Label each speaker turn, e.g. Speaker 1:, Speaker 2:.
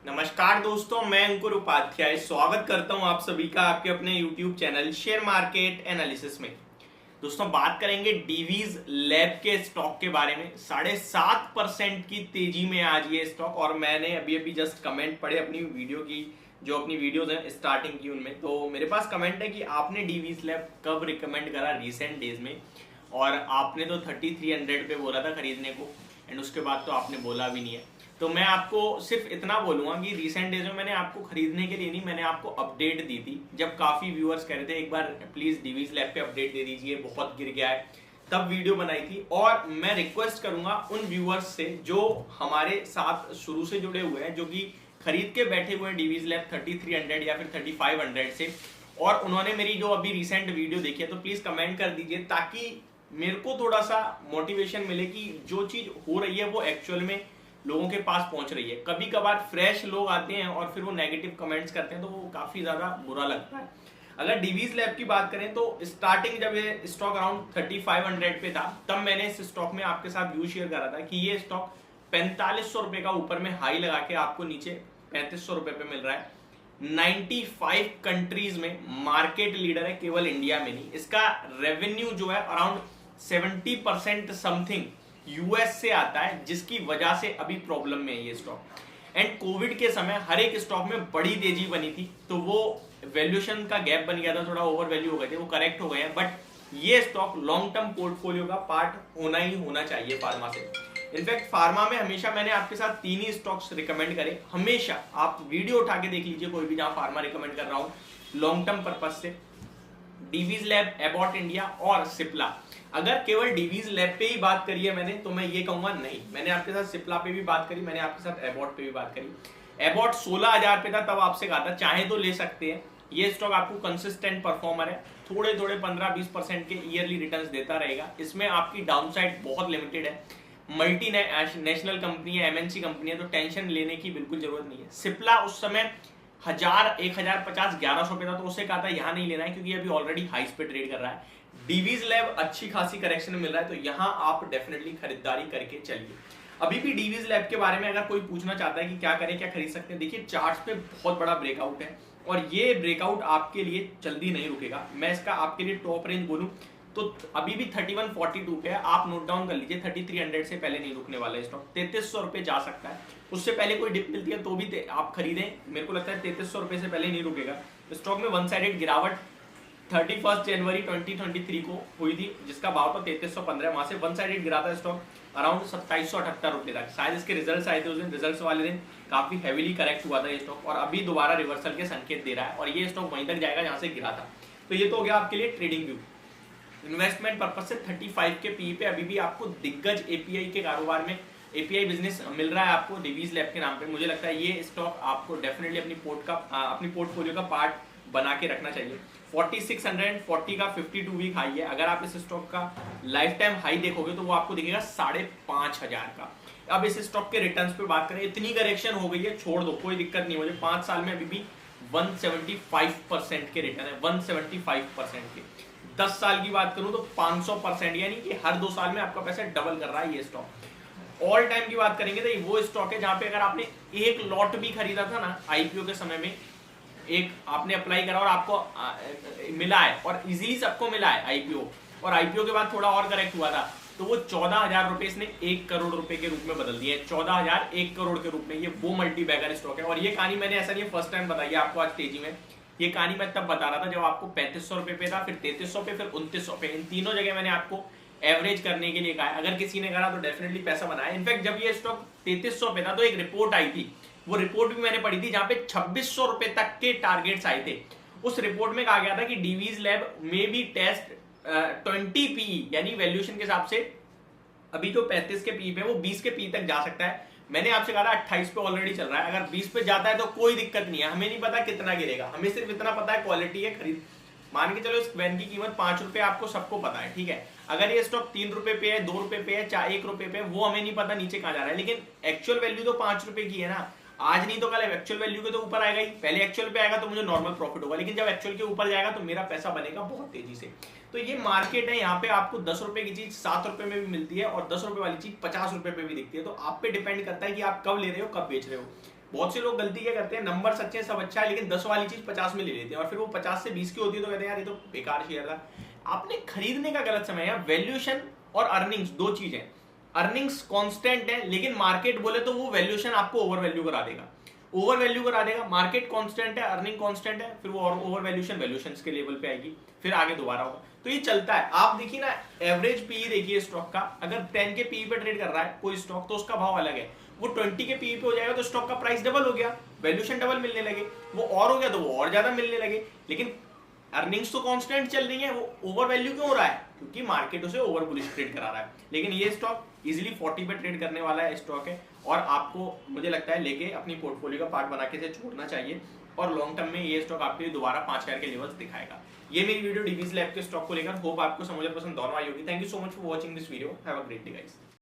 Speaker 1: नमस्कार दोस्तों, मैं अंकुर उपाध्याय स्वागत करता हूं आप सभी का आपके अपने YouTube channel share market analysis में। दोस्तों, बात करेंगे डीवीज लैब के स्टॉक के बारे में। 7.5% की तेजी में आज ये स्टॉक, और मैंने अभी अभी जस्ट कमेंट पढ़े अपनी वीडियो की, जो अपनी वीडियोज हैं स्टार्टिंग की उनमें, तो मेरे पास कमेंट है कि आपने डीवीज लैब कब रिकमेंड करा रिसेंट डेज में, और आपने तो 3300 पे बोला था खरीदने को, एंड उसके बाद तो आपने बोला भी नहीं है। तो मैं आपको सिर्फ इतना बोलूंगा कि रिसेंट डेज में मैंने आपको खरीदने के लिए नहीं, मैंने आपको अपडेट दी थी। जब काफी व्यूअर्स कह रहे थे एक बार प्लीज डीवीज लैब पे अपडेट दे दीजिए, बहुत गिर गया है, तब वीडियो बनाई थी। और मैं रिक्वेस्ट करूंगा उन व्यूअर्स से जो हमारे साथ शुरू से जुड़े हुए हैं, जो कि खरीद के बैठे हुए हैं डीवीज लैब 3300 या फिर 3500 से, और उन्होंने मेरी जो अभी रिसेंट वीडियो देखी है, तो प्लीज कमेंट कर दीजिए ताकि मेरे को थोड़ा सा मोटिवेशन मिले कि जो चीज हो रही है वो एक्चुअल में लोगों के पास पहुंच रही है। कभी कभार फ्रेश लोग आते हैं और फिर वो नेगेटिव कमेंट्स करते हैं, तो वो काफी ज्यादा बुरा लगता है। अगर डीवीज लैब की बात करें तो स्टार्टिंग जब ये स्टॉक अराउंड 3500 पे था, तब मैंने इस स्टॉक में आपके साथ व्यू शेयर करा था कि ये स्टॉक 4500 रुपए का ऊपर में हाई लगा के आपको नीचे 3500 रुपए पे मिल रहा है। 95 कंट्रीज में मार्केट लीडर है, केवल इंडिया में नहीं। इसका रेवेन्यू जो है अराउंड 70% समथिंग यूएस से आता है, जिसकी वजह से अभी प्रॉब्लम में है ये स्टॉक। एंड कोविड के समय हर एक स्टॉक में बड़ी तेजी बनी थी, तो वो वैल्यूएशन का गैप बन गया था, थोड़ा ओवर वैल्यू हो गए थे, वो करेक्ट हो गए हैं। बट ये स्टॉक लॉन्ग टर्म पोर्टफोलियो का पार्ट होना ही होना चाहिए फार्मा से। इनफैक्ट फार्मा में हमेशा मैंने आपके साथ 3 ही स्टॉक्स रिकमेंड करे। हमेशा आप वीडियो उठा के देख लीजिए कोई भी जहां फार्मा रिकमेंड कर रहा हूं लॉन्ग टर्म पर्पज से, डीवीज लैब, एबॉट इंडिया और सिप्ला। अगर केवल डीवीज लैब पे ही बात करी है मैंने, तो मैं ये कहूंगा नहीं, मैंने आपके साथ सिप्ला पे भी बात करी, मैंने आपके साथ एबॉट पे भी बात करी। एबॉट 16,000 पे था, तब आपसे कहा था चाहे तो ले सकते हैं। ये स्टॉक आपको कंसिस्टेंट परफॉर्मर है, थोड़े थोड़े 15-20% के ईयरली रिटर्न्स देता रहेगा। इसमें आपकी डाउनसाइड बहुत लिमिटेड है, मल्टी नेशनल कंपनी है, एमएनसी कंपनी है, तो टेंशन लेने की बिल्कुल जरूरत नहीं है। सिप्ला उस समय 1050 1100 पे था, तो उससे कहा था यहाँ नहीं लेना है क्योंकि अभी ऑलरेडी हाइस पे ट्रेड कर रहा है। डीवीज लैब अच्छी खासी करेक्शन मिल रहा है, तो यहाँ आप डेफिनेटली खरीदारी करके चलिए। अभी भी डीवीज लैब के बारे में अगर कोई पूछना चाहता है कि क्या करें, क्या खरीद सकते हैं, देखिए चार्ट्स पे बहुत बड़ा ब्रेकआउट है, और ये ब्रेकआउट आपके लिए जल्दी नहीं रुकेगा। मैं इसका आपके लिए टॉप रेंज बोलूं तो अभी भी 3142 पे है, आप नोट डाउन कर लीजिए। 3300 से पहले नहीं रुकने वाला है स्टॉक, 3300 रुपए जा सकता है। उससे पहले कोई डिप मिलती है तो भी आप खरीदें, मेरे को लगता है 3300 रुपए से पहले नहीं रुकेगा। स्टॉक में वन साइडेड गिरावट 31 जनवरी 2023 को हुई थी, जिसका भाव था 3315, वहां से वन साइडेड गिरा था स्टॉक अराउंड 2778 रुपए तक। शायद इसके रिजल्ट्स आए थे उस दिन, रिजल्ट्स वाले दिन काफी हैवीली करेक्ट हुआ था ये स्टॉक, और अभी दोबारा रिवर्सल के संकेत दे रहा है, और ये स्टॉक वहीं तक जाएगा जहां से गिरा था। तो ये तो हो गया आपके लिए ट्रेडिंग व्यू। इन्वेस्टमेंट पर्पज से 35 के पी पे अभी भी आपको दिग्गज एपीआई के कारोबार में एपीआई बिजनेस मिल रहा है आपको डीवीज लैब के नाम पे। मुझे लगता है ये स्टॉक आपको डेफिनेटली अपनी पोर्टफोलियो का पार्ट बना के रखना चाहिए। 4640 का 52 वीक हाई है। अगर आप इस स्टॉक का लाइफ टाइम हाई देखोगे तो वो आपको दिखेगा 5500 का। अब इस स्टॉक के रिटर्न्स पे बात करें, इतनी करेक्शन हो गई है, छोड़ दो, कोई दिक्कत नहीं। मुझे 5 साल में अभी भी 175% के रिटर्न है, 175% के। 10 साल की बात करूं तो 500%, यानी कि हर 2 साल में आपका पैसा डबल कर रहा है ये स्टॉक। ऑल टाइम की बात करेंगे तो ये वो स्टॉक है जहां पे अगर आपने एक लॉट भी खरीदा था ना आईपीओ के समय में, एक आपने अप्लाई करा और आपको मिला है, और इजीली सबको मिला है आईपीओ, और आईपीओ के बाद थोड़ा और करेक्ट हुआ था, तो वो 14,000 रुपए इसने 1 करोड़ रुपए के रूप में बदल दिए। 14,000 1 करोड़ के रूप में, ये वो मल्टी बैगर स्टॉक है। और ये कहानी मैंने ऐसा नहीं फर्स्ट टाइम बताई आपको आज तेजी में, ये कहानी मैं तब बता रहा था जब आपको 3500 रुपए पे था, फिर 3300 पे, फिर 2900 पे। इन तीनों जगह मैंने आपको एवरेज करने के लिए कहा है। अगर किसी ने करा तो डेफिनेटली पैसा बनाया। इनफैक्ट जब ये स्टॉक 3300 पे था तो एक रिपोर्ट आई थी, वो रिपोर्ट भी मैंने पढ़ी थी, जहां पे 2600 रुपए तक के टारगेट्स आए थे। उस रिपोर्ट में कहा गया था कि डीवीज लैब में भी टेस्ट 20 पी, यानी वैल्यूएशन के हिसाब से अभी जो 35 के पी पे वो 20 के पी तक जा सकता है। मैंने आपसे कहा था 28 पे ऑलरेडी चल रहा है, अगर 20 पे जाता है तो कोई दिक्कत नहीं है। हमें नहीं पता कितना गिरेगा, हमें सिर्फ इतना पता है क्वालिटी है, खरीद। मान के चलो इस वैन की कीमत 5 रुपए आपको सबको पता है, ठीक है। अगर ये स्टॉक 3 रुपए पे है, 2 रुपए पे है, चाहे 1 रुपए पे, वो हमें नहीं पता नीचे कहां जा रहा है, लेकिन एक्चुअल वैल्यू तो 5 रुपए की है ना। आज नहीं तो कल एक्चुअल वैल्यू के तो ऊपर आएगा ही। पहले एक्चुअल पे आएगा तो मुझे नॉर्मल प्रॉफिट होगा, लेकिन जब एक्चुअल के ऊपर जाएगा तो मेरा पैसा बनेगा बहुत तेजी से। तो ये मार्केट है, यहाँ पे आपको 10 रुपए की चीज 7 रुपए में भी मिलती है, और 10 रुपए वाली चीज 50 रुपए पे भी दिखती है। तो आप पे डिपेंड करता है कि आप कब ले रहे हो, कब बेच रहे हो। बहुत से लोग गलती क्या करते हैं, नंबर सच्चे सब अच्छा है लेकिन 10 वाली चीज 50 में ले लेते हैं और फिर वो 50 से 20 की होती है तो कहते हैं यार ये तो बेकार शेयर था। आपने खरीदने का गलत समय है। वैल्यूएशन और अर्निंग्स दो चीज है। अर्निंग्स कांस्टेंट है लेकिन मार्केट बोले तो वो वैल्यूएशन आपको ओवर वैल्यू करा देगा, ओवर वैल्यू करा देगा। मार्केट कांस्टेंट है, अर्निंग कांस्टेंट है, फिर वो ओवर वैल्यूएशन वैल्यूएशन के लेवल पे आएगी, फिर आगे दोबारा होगा। तो ये चलता है। आप देखिए ना, एवरेज पी देखिए स्टॉक का, अगर 10 के पी पे ट्रेड कर रहा है कोई स्टॉक तो उसका भाव अलग है। वो 20 के पी पे हो जाएगा तो स्टॉक का प्राइस डबल हो गया, वैल्यूएशन डबल मिलने लगे। वो और हो गया तो वो और ज्यादा मिलने लगे। लेकिन अर्निंग्स तो कांस्टेंट चल रही है, वो ओवर वैल्यू क्यों हो रहा है? क्योंकि मार्केट उसे ओवर बुलिश ट्रेड करा रहा है। लेकिन ये स्टॉक इजीली 40 पे ट्रेड करने वाला है स्टॉक है और आपको मुझे लगता है लेके अपनी पोर्टफोलियो का पार्ट बना के इसे छोड़ना चाहिए और लॉन्ग टर्म में ये स्टॉक आपके लिए दोबारा 5000 के लेवल्स दिखाएगा। ये मेरी वीडियो डीवीज लैब के स्टॉक को लेकर। होप आपको समझ पसंद दोनों आई होगी। Thank you so much for watching this video. Have a great day guys.